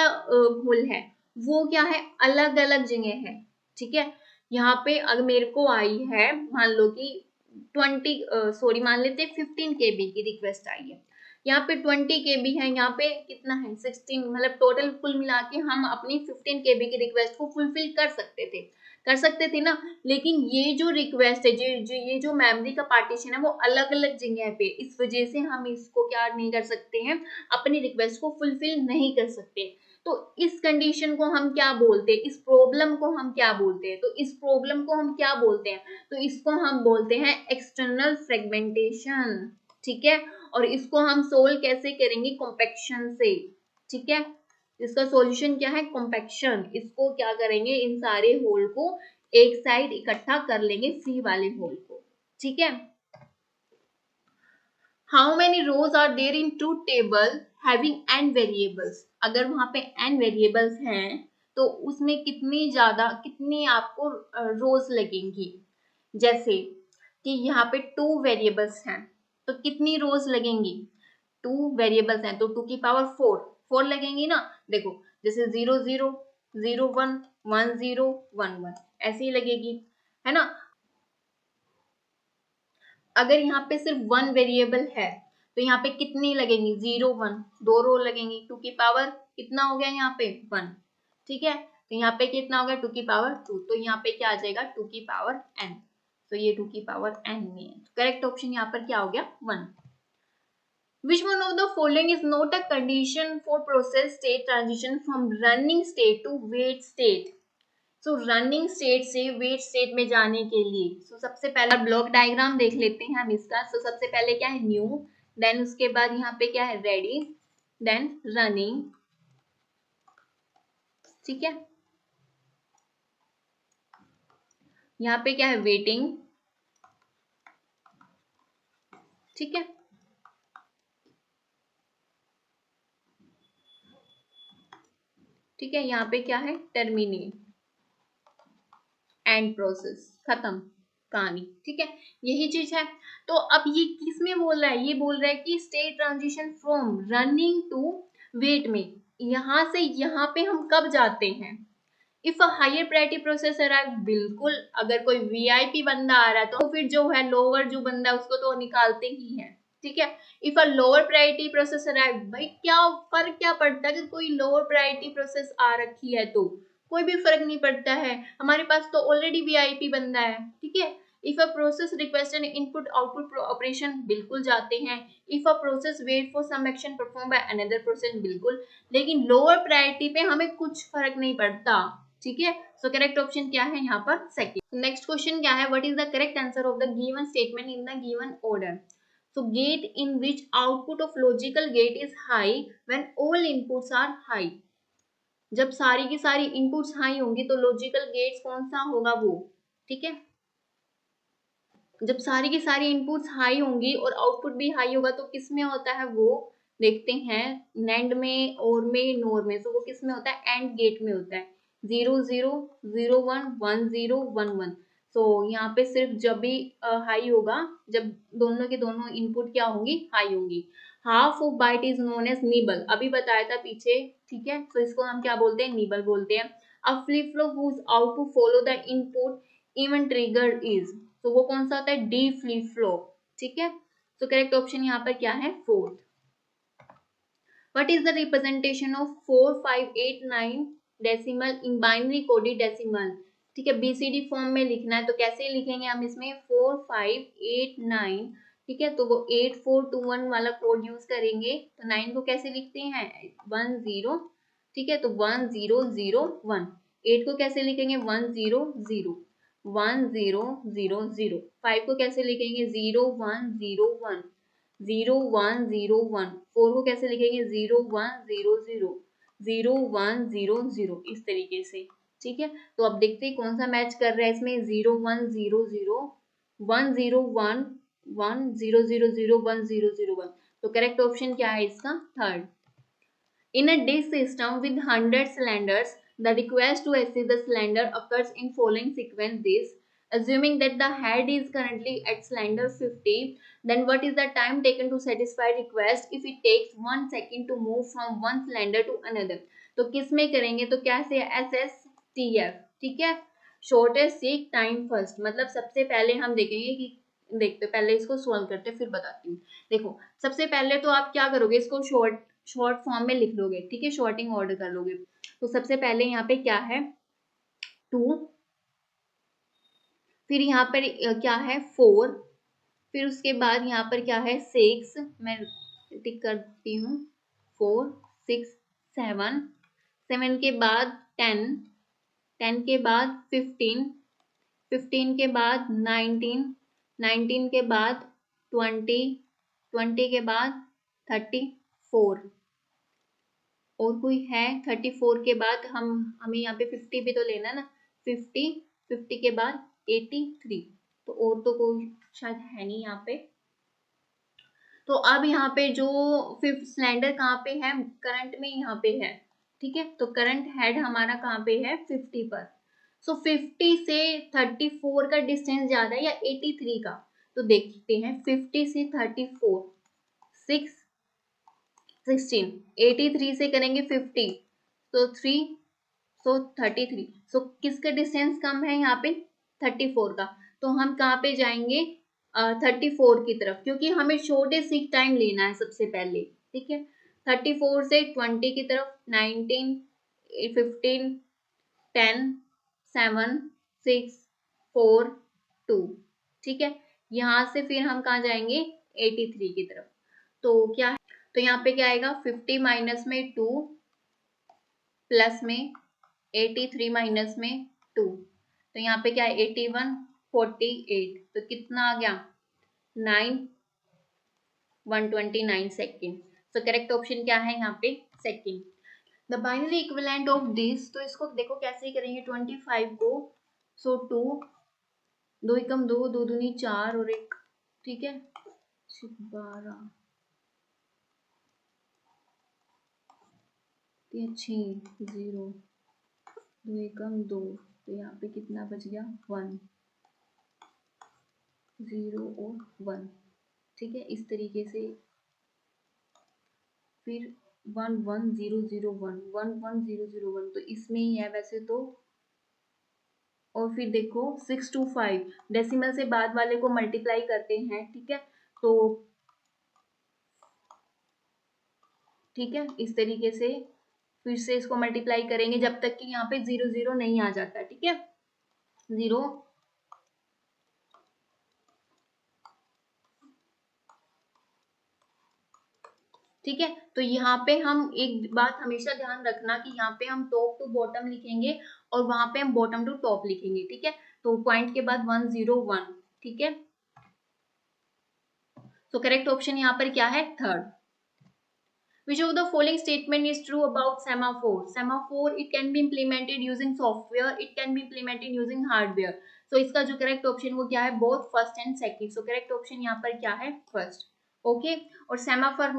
होल है वो क्या है, अलग अलग जगह है, ठीक है। यहाँ पे अगर मेरे को आई है मान लो कि मान लेते हैं 15 KB की रिक्वेस्ट आई है, यहाँ पे 20 KB है, यहाँ पे कितना है 16, मतलब टोटल कुल मिला के हम अपनी 15 KB की रिक्वेस्ट को फुलफिल कर सकते थे ना। लेकिन ये जो रिक्वेस्ट है, ये जो मेमोरी का पार्टीशन है वो अलग अलग जगह पे, इस वजह से हम इसको क्या नहीं कर सकते हैं, अपनी रिक्वेस्ट को फुलफिल नहीं कर सकते। तो इस कंडीशन को हम क्या बोलते हैं, इस प्रॉब्लम को हम क्या बोलते हैं, तो इस प्रॉब्लम को हम क्या बोलते हैं, तो इसको हम बोलते हैं एक्सटर्नल फ्रेगमेंटेशन, ठीक है। और इसको हम सोल्व कैसे करेंगे, कॉम्पैक्शन से, ठीक है। इसका सॉल्यूशन क्या है, कॉम्पैक्शन, इसको क्या करेंगे, इन सारे होल को एक साइड इकट्ठा कर लेंगे फ्री वाले होल को, ठीक है। How many rows are there in truth table having n variables, अगर वहां पे n वेरिएबल्स हैं तो उसमें कितनी आपको रोज लगेंगी, जैसे कि यहाँ पे 2 वेरिएबल्स हैं तो कितनी रोज लगेंगी, 2 वेरिएबल्स हैं तो 2 की पावर 4 लगेंगी ना। देखो जैसे 0 0 0 1 1 0 1 1 ऐसे ही लगेगी, है ना। अगर यहाँ पे सिर्फ 1 वेरिएबल है तो यहाँ पे कितनी लगेंगी, 0 1, 2 रो लगेंगी, 2 की पावर कितना हो गया यहाँ पे 1, ठीक है। तो यहाँ पे कितना हो गया 2 की पावर 2, तो यहाँ पे क्या आ जाएगा 2 की पावर n, तो ये 2 की पावर n में है, करेक्ट ऑप्शन यहाँ पर क्या हो गया 1। Which one of the following is not a condition for process state transition from running state to wait state? So running state से वेट स्टेट में जाने के लिए सबसे पहला ब्लॉक डायग्राम देख लेते हैं हम इसका। सबसे पहले क्या है, न्यू, देन उसके बाद यहाँ पे क्या है, रेडी, देन रनिंग, ठीक है। यहाँ पे क्या है, वेटिंग, ठीक है। ठीक है, यहाँ पे क्या है, टर्मिनेट, एंड प्रोसेस, खत्म कहानी, ठीक है, यही चीज है। तो अब ये किस में बोल रहा है, ये बोल रहा है कि state transition from running to wait में, यहां से यहाँ पे हम कब जाते हैं। If a higher priority processor है, बिल्कुल अगर कोई वीआईपी बंदा आ रहा है तो फिर जो है लोअर जो बंदा है उसको तो निकालते ही है, ठीक है। If a lower priority processor है, भाई क्या फर्क क्या पड़ता है कि कोई लोअर प्रायोरिटी प्रोसेस आ रखी है तो कोई भी फर्क नहीं पड़ता है, हमारे पास तो ऑलरेडी वीआईपी बंदा है, ठीक है। If a process request an input output operation, बिल्कुल जाते हैं। If a process wait for some action perform by another process, बिल्कुल। लेकिन लोअर प्रायोरिटी पे हमें कुछ फर्क नहीं पड़ता, ठीक है। सो करेक्ट ऑप्शन क्या है यहाँ पर, सेकंड। नेक्स्ट क्वेश्चन क्या है, what is the correct answer of the given statement in the given order. So gate in which output of logical gate is high when all inputs are high. जब सारी की सारी inputs high होंगी तो logical gets कौन सा होगा वो, ठीक है। जब सारी की सारी इनपुट्स हाई होंगी और आउटपुट भी हाई होगा तो किस में होता है वो, देखते हैं, नेंड में, और में, नोर में। तो वो किस में होता है, एंड गेट में होता है। 0 0 0 1 1 0 1 1। सो यहाँ पे सिर्फ जब भी हाई होगा, जब दोनों के दोनों इनपुट क्या होंगी, हाई होंगी। Half of byte is known as nibble, अभी बताया था पीछे, ठीक है। तो इसको हम क्या बोलते हैं, निबल बोलते हैं। A flip flop whose out to follow the input even trigger is, तो वो कौन सा होता है, डी फ्लिप फ्लॉप, ठीक है। तो करेक्ट ऑप्शन यहाँ पर क्या है, fourth. What is the representation of 4 5 8 9 decimal in binary coded decimal, ठीक है। बीसीडी फॉर्म में लिखना है तो कैसे लिखेंगे हम इसमें, 4 5 8 9, ठीक है। तो वो 8 4 2 1 वाला कोड यूज करेंगे। तो 9 को कैसे लिखते हैं, 1 0, ठीक है। तो 1 0 0 1। 8 को कैसे लिखेंगे, 1 0 0 1 0 0 0। 5 को कैसे लिखेंगे, 0 1 0 1 0 1 0 1। 4 को कैसे लिखेंगे, 0 1 0 0 0 1 0 0, इस तरीके से, ठीक है। तो अब देखते हैं कौन सा मैच कर रहा है इसमें, 0 1 0 0 1 0 1 1 0 0 0 1 0 0 1। तो करेक्ट ऑप्शन क्या है इसका, third. In a disk system with 100 cylinders, the request to access the cylinder occurs in following sequence. This, assuming that the head is currently at cylinder 50, then what is the time taken to satisfy request if it takes 1 second to move from one cylinder to another? तो किस में करेंगे, तो कैसे, SSTF, ठीक है। Shortest seek time first, मतलब सबसे पहले हम देखेंगे कि, देखते पहले इसको सॉल्व करते फिर बताती हूँ। देखो सबसे पहले तो आप क्या करोगे, इसको शॉर्ट फॉर्म में लिख लोगे, ठीक है, शॉर्टिंग ऑर्डर कर लोगे। तो सबसे पहले यहाँ पे क्या है, 2, फिर यहाँ पर क्या है, 4, फिर उसके बाद यहाँ पर क्या है, 6, मैं टिक करती हूँ, 4 6 7, 7 के बाद 10, 10 के बाद 15, 15 के बाद 19, 19 के बाद 20, 20 के बाद 34, और कोई है 34 के बाद, हमें यहाँ पे 50 भी तो लेना ना, 50, 50 के बाद 83। तो और तो कोई शायद है नहीं यहाँ पे। तो अब यहाँ पे जो फिफ्थ सिलेंडर कहाँ पे है, करंट में यहाँ पे है, ठीक है। तो करंट हेड हमारा कहाँ पे है, 50 पर। सो 50 से 34 का डिस्टेंस ज्यादा है या 83 का, तो देखते हैं 50 से 34, 6 16, 83 से करेंगे 50, तो 3, सो 33। सो किसका डिस्टेंस कम है यहाँ पे, 34 का। तो हम कहाँ पे जाएंगे, 34 की तरफ, क्योंकि हमें शॉर्टेस्ट सीक टाइम लेना है सबसे पहले, ठीक है। 34 से 20 की तरफ, 19 15 10 7 6 4 2, ठीक है। यहाँ से फिर हम कहाँ जाएंगे, 83 की तरफ। तो क्या है, तो यहाँ पे क्या आएगा 50 माइनस में 2 प्लस में 83 माइनस में 2, तो यहाँ पे क्या है 81 48, तो कितना आ गया 9 129 सेकेंड। सो करेक्ट ऑप्शन क्या है यहाँ पे second. The binary equivalent of this, तो इसको देखो कैसे करेंगे 25 को, सो 2 दो एकम 2 दो दूनी 4 और एक, ठीक है 12 6 0 दो एकम 2, तो यहाँ पे कितना बच गया 1 0 और 1, ठीक है इस तरीके से। फिर 1 1 0 0 1 1 1 0 0 1, तो इसमें ही है वैसे तो। और फिर देखो 6 to 5 डेसिमल से बाद वाले को मल्टीप्लाई करते हैं, ठीक है तो ठीक है इस तरीके से फिर से इसको मल्टीप्लाई करेंगे जब तक कि यहाँ पे 0 0 नहीं आ जाता, ठीक है 0, ठीक है। तो यहाँ पे हम एक बात हमेशा ध्यान रखना कि यहाँ पे हम टॉप टू बॉटम लिखेंगे और वहां पे हम बॉटम टू टॉप लिखेंगे, ठीक है तो पॉइंट के बाद 1 0 1, ठीक है। तो करेक्ट ऑप्शन यहाँ पर क्या है third. Which of the following statement is true about semaphore? Semaphore it can be implemented using software, it can be implemented using hardware. So इसका जो करेक्ट ऑप्शन वो क्या है both first and second. So correct option यहाँ पर क्या है first, okay. और सेमाफोर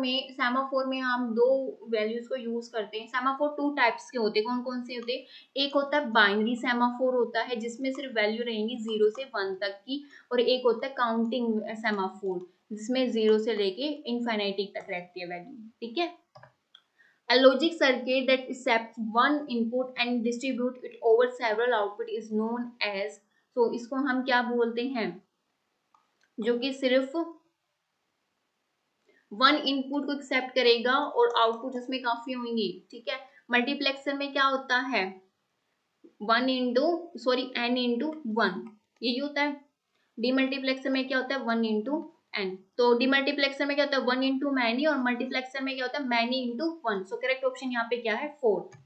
में हम दो वैल्यूज को यूज करते हैं। सेमाफोर टू टाइप्स के होते हैं, कौन कौन से होते हैं, एक होता है बाइनरी सेमाफोर होता है जिसमें सिर्फ वैल्यू रहेंगी 0 से 1 तक की, और एक होता है काउंटिंग सेमाफोर जिसमें 0 से लेके इनफाइनाइटी तक रहती है वैल्यू, ठीक है। A logic circuit that accepts one input and distribute it over several output is known as, so इसको हम क्या बोलते हैं, जो कि सिर्फ वन इनपुट को एक्सेप्ट करेगा और आउटपुट उसमें काफी होंगी, ठीक है। मल्टीप्लेक्सर में क्या होता है 1 इंटू n इंटू 1, यही होता है। डीमल्टीप्लेक्सर में क्या होता है 1 इंटू n, तो डीमल्टीप्लेक्सर में क्या होता है 1 इंटू मैनी, और मल्टीप्लेक्सर में क्या होता है मैनी इंटू 1। सो करेक्ट ऑप्शन यहाँ पे क्या है fourth.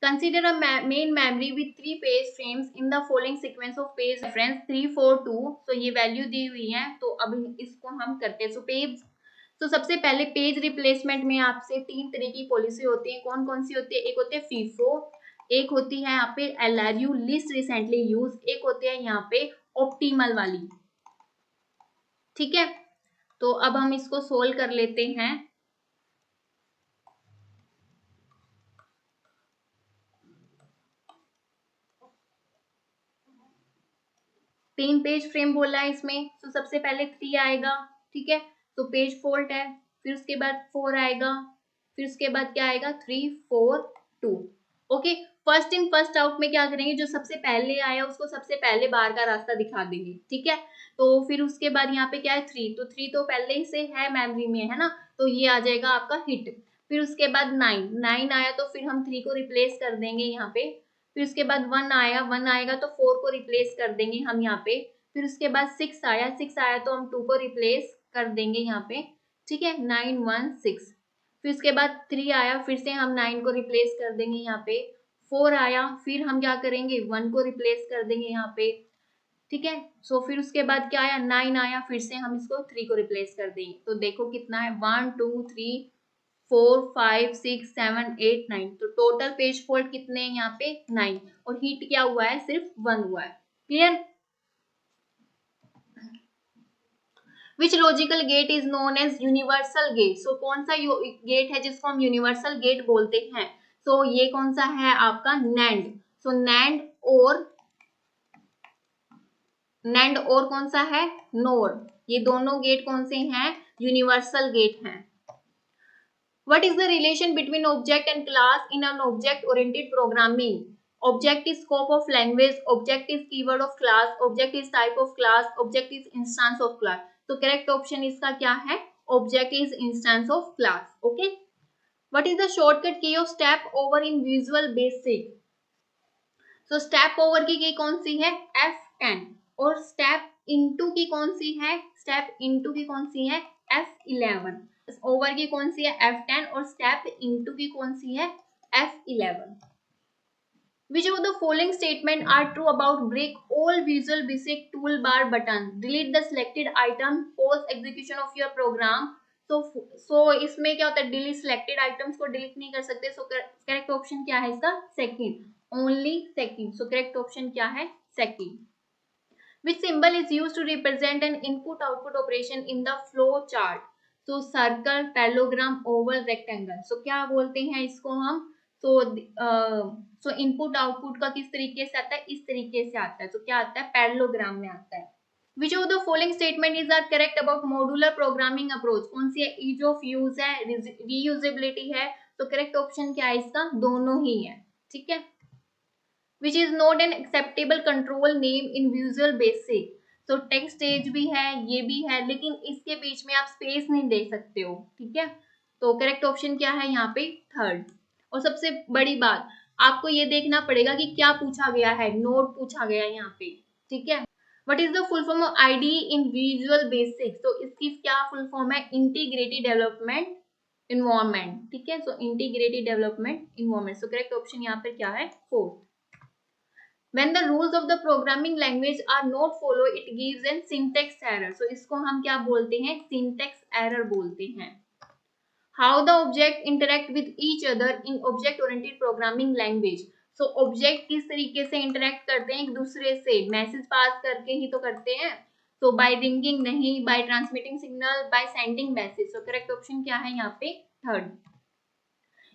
Consider a main memory with 3 page frames in the following sequence of page reference 3 4 2। तो ये वैल्यू दी हुई है, तो अब इसको हम करते हैं। तो सबसे पहले पेज रिप्लेसमेंट में आपसे 3 तरह की पॉलिसी होती है, कौन कौन सी होती है, एक होती है फीफो, एक होती है यहाँ पे LRU लिस्ट रिसेंटली यूज, एक होती है यहाँ पे ऑप्टिमल वाली, ठीक है। तो अब हम इसको सोल्व कर लेते हैं। 3 पेज फ्रेम बोला है इसमें, तो सबसे पहले 3 आएगा, ठीक है तो पेज फॉल्ट है, फिर उसके बाद 4 आएगा, फिर उसके बाद क्या आएगा 3 4 2, okay. First in first out में क्या करेंगे, जो सबसे पहले आया उसको सबसे पहले बाहर का रास्ता दिखा देंगे, ठीक है। तो फिर उसके बाद यहाँ पे क्या है 3, तो 3 तो पहले ही से है मेमोरी में, है ना, तो ये आ जाएगा आपका हिट। फिर उसके बाद 9 आया, तो फिर हम 3 को रिप्लेस कर देंगे यहाँ पे। फिर उसके बाद 1 आएगा तो 4 को रिप्लेस कर देंगे हम यहाँ पे। फिर उसके बाद 6 आया तो हम 2 को रिप्लेस कर देंगे यहाँ पे, ठीक है 9 1 6। फिर उसके बाद 3 आया, फिर से हम 9 को रिप्लेस कर देंगे यहाँ पे। 4 आया, फिर हम क्या करेंगे 1 को रिप्लेस कर देंगे यहाँ पे, ठीक है। सो फिर उसके बाद क्या आया 9 आया, फिर से हम इसको 3 को रिप्लेस कर देंगे। तो देखो कितना है 1 2 3 4 5 6 7 8 9, तो टोटल पेज फॉल्ट कितने हैं यहाँ पे 9, और हीट क्या हुआ है सिर्फ 1 हुआ है, clear. Which logical gate is known as universal gate, so कौन सा गेट है जिसको हम यूनिवर्सल गेट बोलते हैं, सो ये कौन सा है आपका नैंड। सो नैंड और कौन सा है नोर, ये दोनों गेट कौन से हैं यूनिवर्सल गेट हैं। What is the relation between object and class in an object-oriented programming? Object is scope of language, object is keyword of class, object is type of class, object is instance of class. तो correct option इसका क्या है? Object is instance of class. Okay. What is the shortcut key of step over in Visual Basic? So step over की key कौन सी है? F10, और step into की कौन सी है? Step into की कौन सी है? F11, ओवर की कौन सी है F10 और स्टेप इनटू की कौन सी है F11. Which of the following statement are true about break all Visual Basic toolbar buttons? Delete the selected item, pause execution of your program. So इसमें क्या होता है, delete selected items को delete नहीं कर सकते. So correct option क्या है इसका? Second, only second. So correct option क्या है? Second. Which symbol is used to represent an input-output operation in the flow chart? So circle, parallelogram, oval, rectangle. So क्या बोलते हैं इसको हम? So इनपुट आउटपुट का किस तरीके से आता है? इस तरीके से आता है. तो क्या आता है? पैरेललोग्राम में आता है. Which of the following statement is are correct about modular programming approach? कौन सी है? ease of use है, reusability है. तो correct option क्या है इसका? दोनों ही है. ठीक है. Which is not an acceptable control name in Visual Basic. तो टेक्स्ट स्टेज भी है, ये भी है, लेकिन इसके बीच में आप स्पेस नहीं दे सकते हो. ठीक है. तो करेक्ट ऑप्शन क्या है यहाँ पे? थर्ड. और सबसे बड़ी बात, आपको ये देखना पड़ेगा कि क्या पूछा गया है. नोट पूछा गया है यहाँ पे. ठीक है. What is the full form of ID in visual basic? तो इसकी क्या फुल फॉर्म है? Integrated development environment. ठीक है. So integrated development environment. So correct option यहाँ पर क्या है? Fourth. When the rules of the programming language are not followed, it gives an syntax error. So इसको हम क्या बोलते हैं? Syntax error बोलते हैं. How the object interact with each other in object-oriented programming language. So object किस तरीके से interact करते हैं एक दूसरे से? मैसेज पास करके ही तो करते हैं. So by ringing नहीं, by transmitting signal, by sending message. So correct option क्या है यहाँ पे? Third.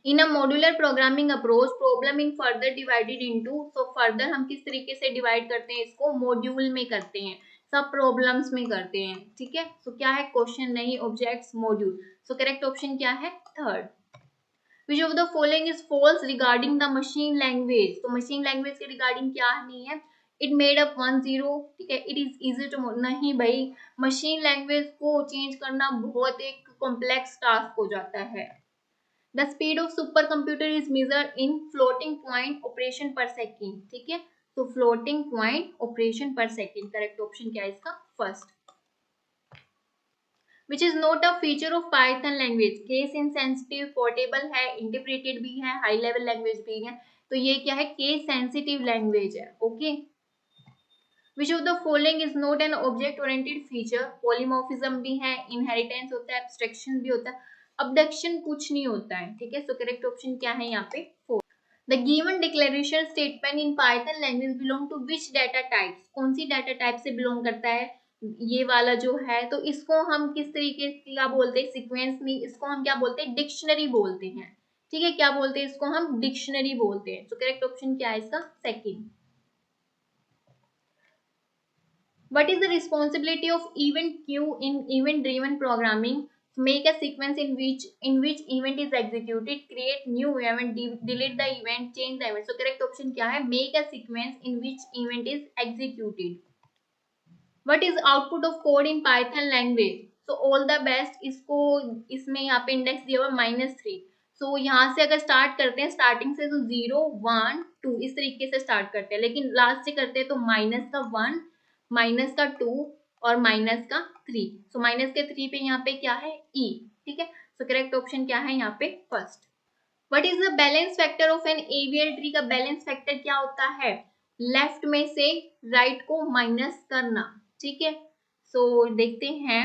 In a modular programming approach, problem in further divided into. So further हम किस तरीके से divide करते हैं इसको? मॉड्यूल में करते हैं, सब प्रॉब्लम्स में करते हैं. ठीक है. सो क्या है? क्वेश्चन नहीं, ऑब्जेक्ट्स, मॉड्यूल. सो करेक्ट ऑप्शन क्या है? Third. Which of the following is false regarding the machine language? तो मशीन लैंग्वेज के रिगार्डिंग क्या नहीं है? It made up 10. ठीक है. It is easy to नहीं भाई, मशीन लैंग्वेज को चेंज करना बहुत एक कॉम्प्लेक्स टास्क हो जाता है. The speed of supercomputer is measured in floating point operation per second. ठीक है. तो floating point operation per second. Correct option क्या है इसका? First. Which is not a feature of Python language. Case insensitive, portable है, interpreted भी है, high level language भी है. तो ये क्या है? Case sensitive language है. Okay. Which of the following is not an object oriented feature? Polymorphism भी है, inheritance होता है, abstraction भी होता है, abduction कुछ नहीं होता है. ठीक है. So correct option क्या है यहाँ पे? 4. The given declaration statement in Python language belong to which data types? कौन सी data type से belong करता है ये वाला जो है? तो इसको हम किस तरीके से क्या बोलते हैं? सीक्वेंस नहीं, इसको हम क्या बोलते हैं? डिक्शनरी बोलते हैं. ठीक है. क्या बोलते हैं इसको? हम डिक्शनरी बोलते हैं. So correct option क्या है इसका? Second. What is the responsibility of event queue in event-driven programming? Make a sequence in which event is executed, create new event, delete the event, change the event. So correct option क्या है? Make a sequence in which event is executed. What is output of code in Python language? So all the best. इसको इसमें यहाँ पे index दिया हुआ -3. So यहाँ से अगर स्टार्ट करते हैं स्टार्टिंग से तो 0, 1, 2 इस तरीके से स्टार्ट करते हैं, लेकिन लास्ट से करते हैं तो -1, -2 और -3. सो -3 पे यहाँ पे क्या है? E. ठीक है. सो करेक्ट ऑप्शन क्या है यहाँ पे? First. What is the balance factor of an AVL tree? का बैलेंस फैक्टर क्या होता है? लेफ्ट में से राइट को माइनस करना. ठीक है. सो देखते हैं.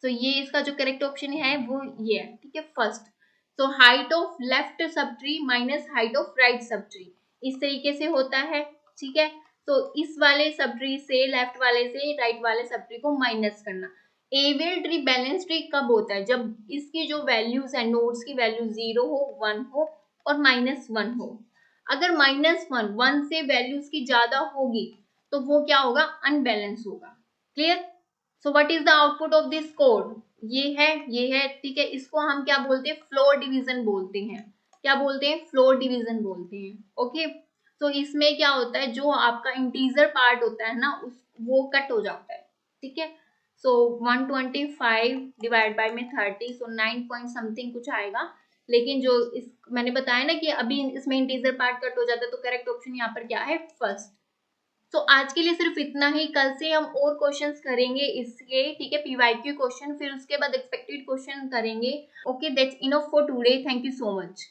सो ये इसका जो करेक्ट ऑप्शन है वो ये है. ठीक है. First. So height of left sub tree minus height of right sub tree इस तरीके से होता है. ठीक है. तो इस वाले सब ट्री से लेफ्ट वाले से राइट वाले सब ट्री को माइनस करना. AVL ट्री बैलेंस ट्री कब होता है? जब इसकी जो वैल्यूज है, नोड्स की वैल्यू 0 हो, 1 हो और -1 हो. अगर -1 1 से वैल्यूज की ज्यादा होगी तो वो क्या होगा? अनबैलेंस होगा. Clear. So what is the output of this code? ये है. ठीक है. इसको हम क्या बोलते हैं? फ्लोर डिवीजन बोलते हैं. क्या बोलते हैं? फ्लोर डिवीजन बोलते हैं. ओके. तो इसमें क्या होता है? जो आपका इंटीजर पार्ट होता है ना वो कट हो जाता है. ठीक है. सो 125 डिवाइड बाय में 30, सो 9 पॉइंट समथिंग कुछ आएगा. लेकिन जो इस मैंने बताया ना कि अभी इसमें इंटीजर पार्ट कट हो जाता है, तो करेक्ट ऑप्शन यहाँ पर क्या है? फर्स्ट. तो आज के लिए सिर्फ इतना ही। कल से हम और क्वेश्चंस करेंगे इसके, ठीक है, पीवाईक्यू क्वेश्चन, फिर उसके बाद एक्सपेक्टेड क्वेश्चन करेंगे। Okay, that's enough for today. Thank you so much.